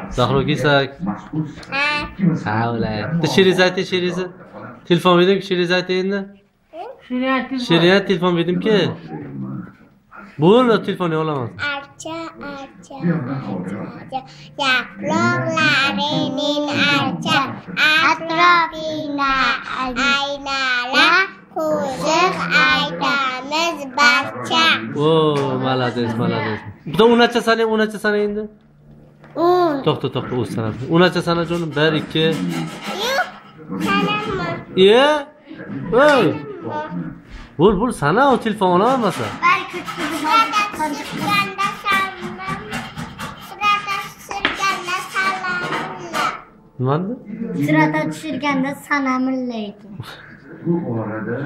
Zahro kelsak. Ha, ular. Shiriz ayting, Shiriz. Telefon berdim, Shiriz ayting endi. Shiriyat telefon berdim-ki. Bo'ldi, telefonni olaman. Archa. Yaproqlarining archa. Atrofina aynalar. Qo'shiq aytamiz barcha. Malades. Bitta unacha sana endi. To'xta, o'z sanasi. Unacha sana jonim 1 2. Yo'q, sanama. Voy. Bo'l, sana o telefon olamasa. Nimanda? Sirata tushirganda sanamillaydi. Bu orada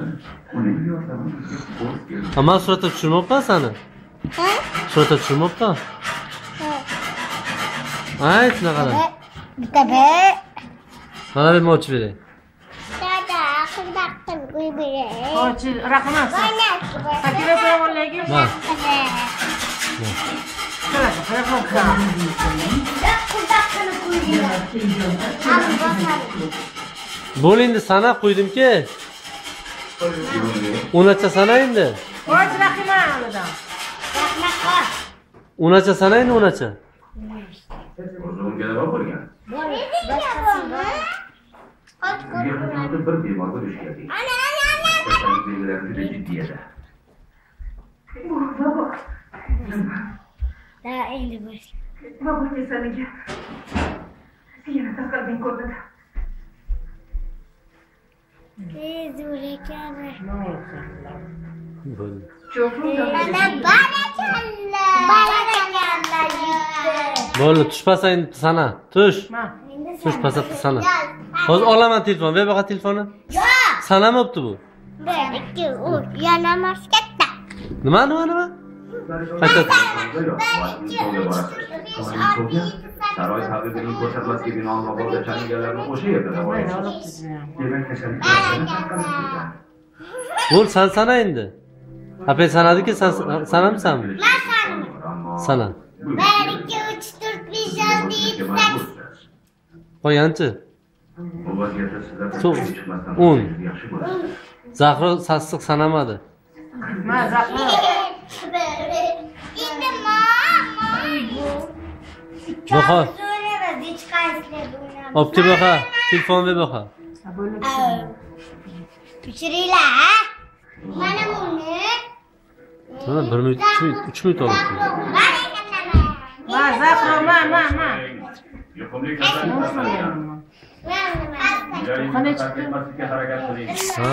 uning yordamini Ama suratga tushirmoqman seni. Ha? Suratga tushirmoqman. Ayt naqara. Tabe. Mana bir moch beray. Dada, qildaqtin qo'y beray. Hoji, rahmat. Fakira to'g'rilarga. Mana. Bo'l endi sana qo'ydim-ki. Unacha sana endi. Hoji, rahmat olidan. Unacha sana endi unacha. O'zimga nima bo'lgan? Yerda bir bemorga duch keldik. Kasallik belgilari juda jiddiy edi. Da endi bosh. Baba kasalligi. Yana tarqalgan ko'rdi. Tez ekan. Bo'ldi. Mana barakalla. Bo'ldi, tushpasa endi sana. Tush pasatda sana. Hozir olaman telefon. Ver baqa telefonni. Yo'q. Sana mı yaptı bu? Berikki, u yanamas katta. Nima? Qayta. Saroy tabibining ko'rsatmasiga binoan mabodo chalinganlarni o'sha yerda davolashdi. Demak, kasallik Bo'l, sen sana endi. Ape sanadiki, sen sanamsanmi? Men sanaman. Sana. Berikki 3 4 5 6 7 8. Qo'yanchi. Bu vaziyatda sizlar So'ng. chiqmasdan 10. yaxshi bo'ladi. Zahro sassiq sanamadi. Ma, Zahro. Endi mama. Baqa. So'raymiz, hech qaysilar o'ynab. Obke baqa. Telefon ver baqa. Pichiringlar, ha? Mana buni. Mana 1 minut, 3 minut oldi. Ma, Zahro, ma. Yuqumli kasallik. Qani chiqdi? Ha,